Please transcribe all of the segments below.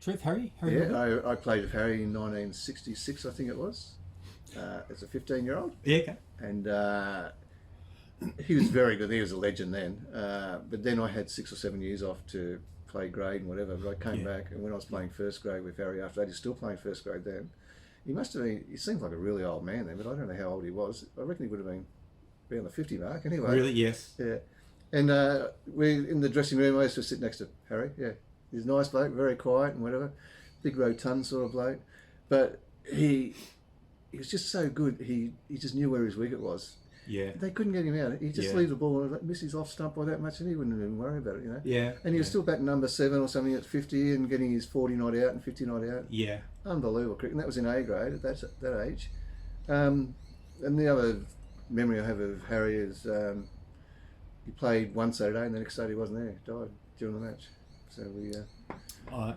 Trev, Harry Yeah, I played with Harry in 1966, I think it was, as a 15-year-old. Yeah, okay. And he was very good. He was a legend then. But then I had 6 or 7 years off to play grade and whatever. But I came back, and when I was playing first grade with Harry after that, he's still playing first grade then. He must have been, he seemed like a really old man then, but I don't know how old he was. I reckon he would have been around the 50 mark anyway. Really? Yes. Yeah. And we in the dressing room, I used to sit next to Harry. Yeah. He's a nice bloke, very quiet and whatever. Big rotund sort of bloke. But he was just so good. He just knew where his wicket was. Yeah. They couldn't get him out. He'd just leave the ball and miss his off stump by that much, and he wouldn't even worry about it, you know. Yeah. And he was still batting number 7 or something at 50 and getting his 40 not out and 50 not out. Yeah. Unbelievable cricket. And that was in A grade at that age. And the other memory I have of Harry is he played one Saturday and the next Saturday he wasn't there. He died during the match. So we.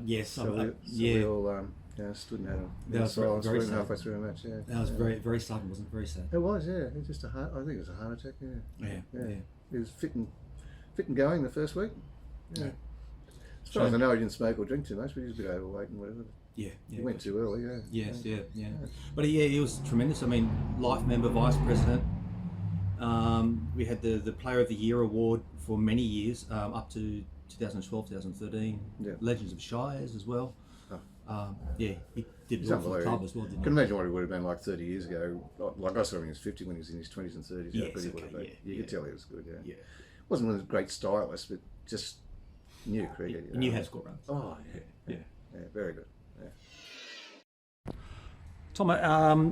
Yes. We all. Stood and had a silence for him halfway through the match. Yeah, that was very, very sudden, wasn't it? Very sad. It was, yeah. It was just I think it was a heart attack. Yeah. He was fit and going the first week. Yeah. As far as I know, he didn't smoke or drink too much, but he was a bit overweight and whatever. Yeah. He went too early. Yeah. Yes. Yeah. But he was tremendous. I mean, Life Member, Vice President. We had the Player of the Year award for many years, up to 2012, 2013. Yeah. Legends of Shires as well. He did He's well for the club as well, didn't I can imagine what he would have been like 30 years ago. Like I saw him when he was 50, when he was in his 20s and 30s. Yes, but he would have been. You could tell he was good, Yeah. Wasn't one of the great stylists, but just knew cricket. He knew how to score runs. Oh, yeah, very good. Yeah. Tom,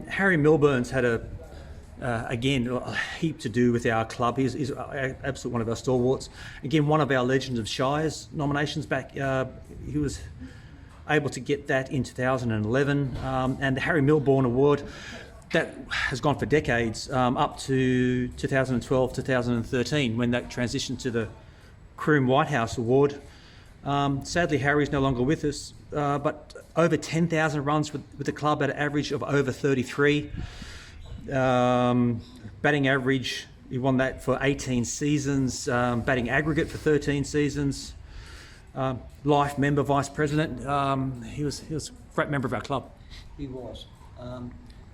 Harry Milburn's had again, a heap to do with our club. He's absolutely one of our stalwarts. Again, one of our Legends of Shires nominations back. He was able to get that in 2011, and the Harry Milburn Award that has gone for decades, up to 2012, 2013, when that transitioned to the Croom Whitehouse Award. Sadly, Harry's no longer with us, but over 10,000 runs with the club at an average of over 33. Batting average, he won that for 18 seasons, batting aggregate for 13 seasons. Life Member, Vice President. He was a great member of our club. He was.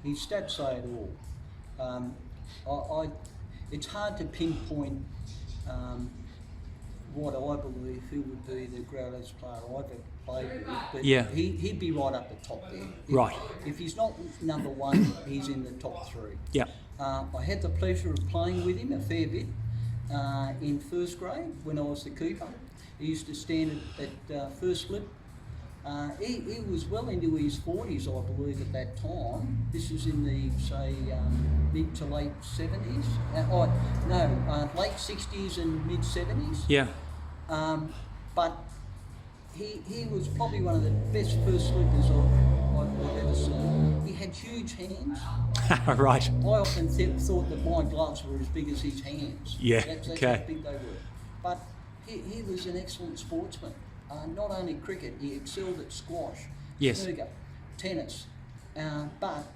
His stats say it all. It's hard to pinpoint what I believe who would be the greatest player I've ever played with, but he'd be right up the top there. If he's not number 1, he's in the top 3. Yeah. I had the pleasure of playing with him a fair bit in first grade when I was the keeper. He used to stand at first slip. He was well into his 40s, I believe, at that time. This was in the, say, mid to late 70s. Late 60s and mid 70s. Yeah. But he was probably one of the best first slippers I've ever seen. He had huge hands. Right. I often thought that my gloves were as big as his hands. Yeah. That's okay. how big they were. But he was an excellent sportsman. Not only cricket, he excelled at squash, snooker, tennis, but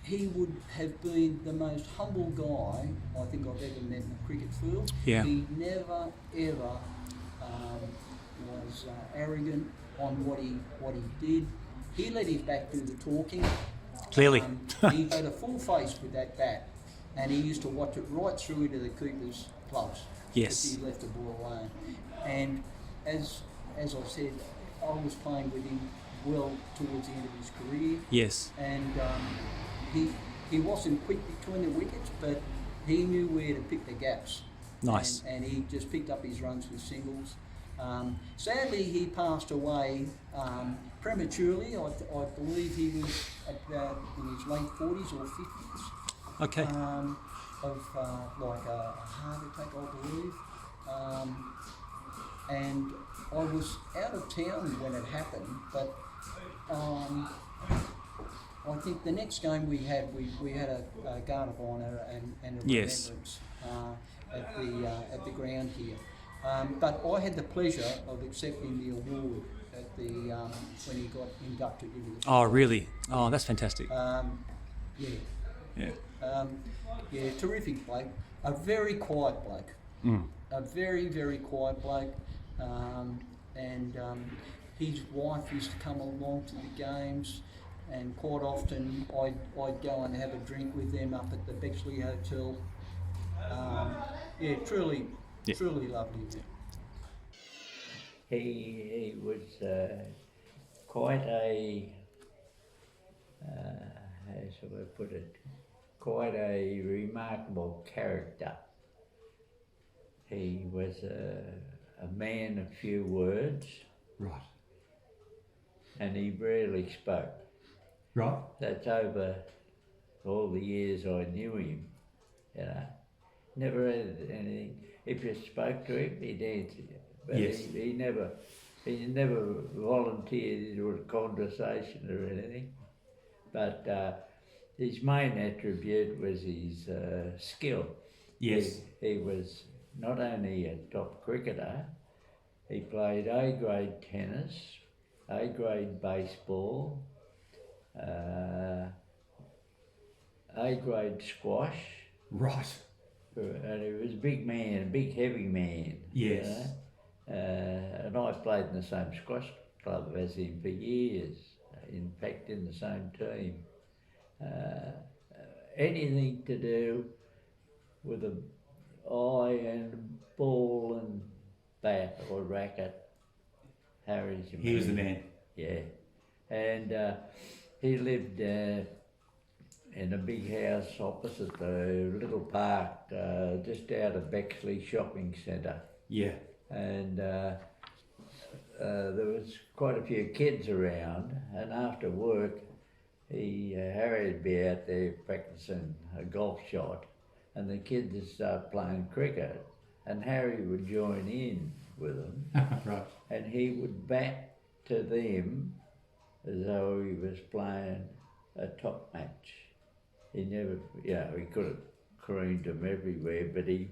he would have been the most humble guy I think I've ever met in the cricket field. Yeah. He never ever was arrogant on what he did. He let his back do the talking. Clearly. He had a full face with that bat, and he used to watch it right through into the keeper's gloves. Yes. If he left the ball alone. And as I said, I was playing with him well towards the end of his career. Yes. And he wasn't quick between the wickets, but he knew where to pick the gaps. Nice. And he just picked up his runs with singles. Sadly, he passed away prematurely. I believe he was in his late 40s or 50s. Okay. Of like a heart attack, I believe. And I was out of town when it happened, but I think the next game we had a guard of honour and a remembrance at the ground here. But I had the pleasure of accepting the award at the when he got inducted into the. Oh, really? Oh, that's fantastic. Terrific bloke. A very quiet bloke. A very, very quiet bloke. And his wife used to come along to the games, and quite often I'd go and have a drink with them up at the Bexley Hotel. Truly lovely. He was quite a, how shall I put it, quite a remarkable character. He was a man of few words. Right. And he rarely spoke. Right. That's over all the years I knew him, you know. Never had anything. If you spoke to him, he'd answer you. But Yes. he never volunteered into a conversation or anything. But his main attribute was his skill. Yes. He was not only a top cricketer, he played A-grade tennis, A-grade baseball, A-grade squash. Right. And he was a big man, a big heavy man. Yes. You know? And I played in the same squash club as him for years, in fact in the same team. Anything to do with an eye and ball and bat or racket, Harry's a man. He was the man. Yeah. And he lived in a big house opposite the little park just out of Bexley Shopping Centre. Yeah. And there was quite a few kids around, and after work Harry would be out there practicing a golf shot, and the kids would start playing cricket, and Harry would join in with them. Right. And he would bat to them as though he was playing a top match. He never, he could have crooned them everywhere, but he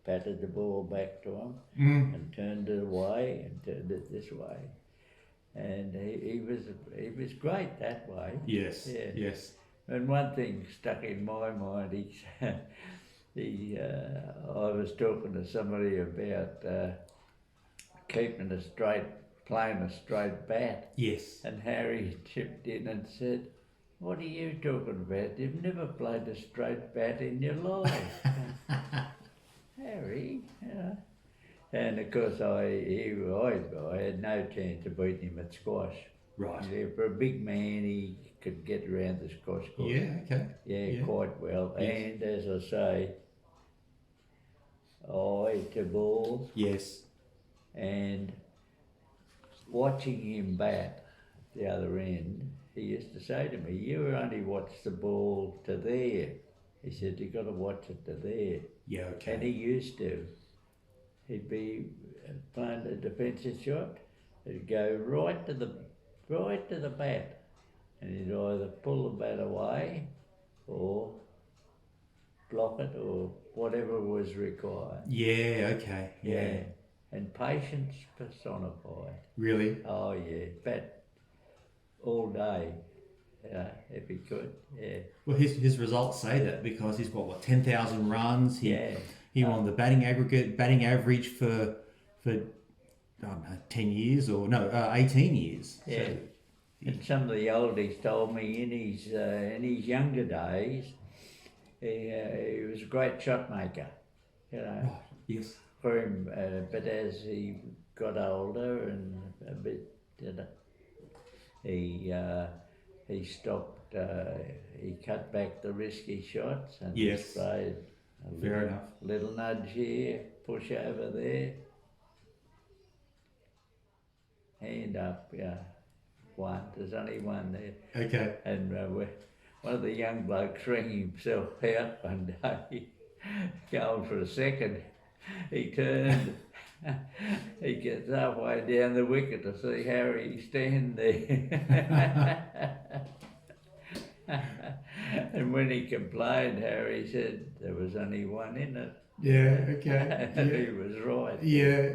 batted the ball back to him and turned it away and turned it this way. And he was great that way. Yes. Yeah. Yes. And one thing stuck in my mind, I was talking to somebody about playing a straight bat. Yes. And Harry chipped in and said, "What are you talking about? You've never played a straight bat in your life." Harry, And of course I had no chance of beating him at squash. Right. Yeah, for a big man, he could get around the squash course. Yeah. Okay. Yeah, quite well. Yes. And as I say, eye to ball, Yes. and watching him bat the other end, he used to say to me, "You only watch the ball to there." He said, "You got to watch it to there." Yeah. Okay. And he used to. He'd be playing a defensive shot. It'd go right to the bat, and he'd either pull the bat away, or block it, or whatever was required. Yeah. Okay. Yeah. And patience personified. Really. Oh yeah, bat all day, if he could. Yeah. Well, his results say that because he's got 10,000 runs. He won the batting average for I don't know 10 years or no 18 years. Yeah. So, And some of the oldies told me in his younger days, he was a great shot maker. right. Yes. For him, but as he got older and a bit, he stopped. He cut back the risky shots and Yes. played Fair enough. little nudge here, push over there, hand up. One. There's only one there. Okay. And one of the young blokes rang himself out one day, going for a second. He turned, he gets halfway down the wicket to see Harry stand there. And when he complained, Harry said there was only one in it. Yeah. Okay. And he was right. Yeah.